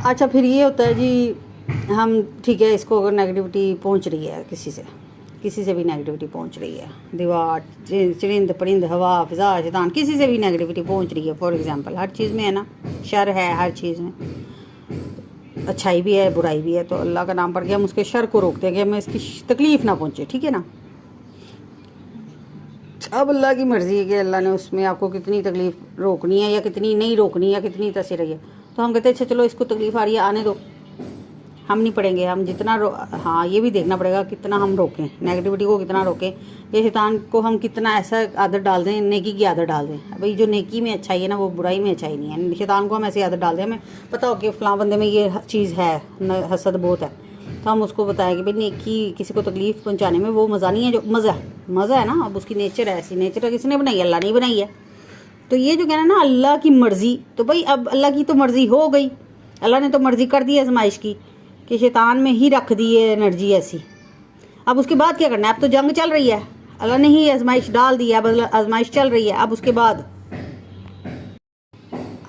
अच्छा, फिर ये होता है जी, हम ठीक है, इसको अगर नेगेटिविटी पहुंच रही है किसी से भी नेगेटिविटी पहुंच रही है, दीवार, चरिंद परिंद, हवा, फिजा, शैतान, किसी से भी नेगेटिविटी पहुंच रही है। फॉर एग्जांपल हर चीज़ में है ना, शर है हर चीज़ में, अच्छाई भी है बुराई भी है। तो अल्लाह का नाम पढ़ के हम उसके शर को रोकते हैं कि हमें इसकी तकलीफ़ ना पहुँचे, ठीक है ना। अब अल्लाह की मर्ज़ी है कि अल्लाह ने उसमें आपको कितनी तकलीफ़ रोकनी है या कितनी नहीं रोकनी है, या कितनी तसी रही है। तो हम कहते हैं अच्छा चलो इसको तकलीफ़ आ रही है, आने दो, हम नहीं पढ़ेंगे, हम जितना हाँ ये भी देखना पड़ेगा कितना हम रोकें नेगेटिविटी को, कितना रोकें, ये शैतान को हम कितना ऐसा आदत डाल दें, नेकी की आदत डाल दें। भाई जो नेकी में अच्छाई है ना, वो बुराई में अच्छाई नहीं है। शैतान को हम ऐसी आदत डाल दें, हमें पता हो कि फ़लाँ बंदे में ये चीज़ है, हसद बहुत है, तो हम उसको बताएं कि भाई नेकी किसी को तकलीफ़ पहुँचाने में वो मज़ा नहीं है, जो मज़ा है ना, अब उसकी नेचर है ऐसी, नेचर किसने बनाई है? अल्लाह नहीं बनाई है। तो ये जो कहना ना अल्लाह की मर्ज़ी, तो भाई अब अल्लाह की तो मर्ज़ी हो गई, अल्लाह ने तो मर्ज़ी कर दी आजमाइश की कि शैतान में ही रख दी है एनर्जी ऐसी। अब उसके बाद क्या करना है? अब तो जंग चल रही है, अल्लाह ने ही आजमाइश डाल दी है, अब आजमाइश चल रही है। अब उसके बाद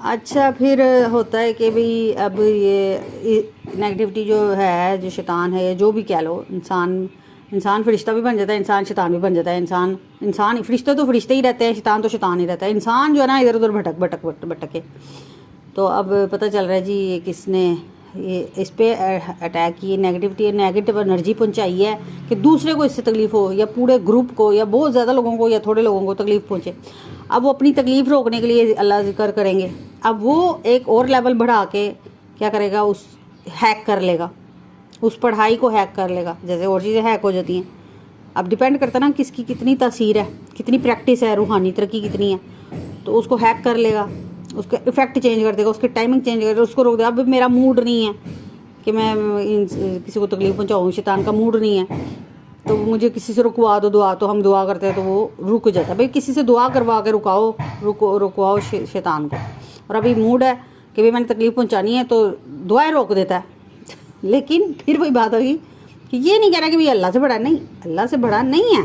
अच्छा फिर होता है कि भाई अब ये नेगेटिविटी जो है, जो शैतान है, जो भी कह लो, इंसान फरिश्ता भी बन जाता है, इंसान शैतान भी बन जाता है। इंसान फरिश्ते तो फरिश्ते ही रहते हैं, शैतान तो शैतान ही रहता है। इंसान जो है ना इधर उधर भटक के, तो अब पता चल रहा है जी ये किसने ये इस पर अटैक की, नेगेटिव एनर्जी पहुंचाई है कि दूसरे को इससे तकलीफ़ हो, या पूरे ग्रुप को, या बहुत ज़्यादा लोगों को, या थोड़े लोगों को तकलीफ़ पहुंचे। अब वो अपनी तकलीफ़ रोकने के लिए अल्लाह ज़िक्र करेंगे। अब वो एक और लेवल बढ़ा के क्या करेगा, उस हैक कर लेगा, उस पढ़ाई को हैक कर लेगा, जैसे और चीज़ें हैक हो जाती हैं। अब डिपेंड करता है ना किसकी कितनी तासीर है, कितनी प्रैक्टिस है, रूहानी तरक्की कितनी है, तो उसको हैक कर लेगा, उसका इफेक्ट चेंज कर देगा, उसकी टाइमिंग चेंज कर देगा, उसको रोक देगा। अब मेरा मूड नहीं है कि मैं किसी को तकलीफ़ पहुंचाऊँ, शैतान का मूड नहीं है, तो मुझे किसी से रुकवा दो दुआ, तो हम दुआ करते हैं तो वो रुक जाता है। भाई किसी से दुआ करवा के रुकवाओ शैतान को। और अभी मूड है कि भाई मैंने तकलीफ़ पहुंचानी है, तो दुआएं रोक देता है। लेकिन फिर वही बात होगी कि ये नहीं कह रहा कि भाई अल्लाह से बड़ा नहीं, अल्लाह से बड़ा नहीं है।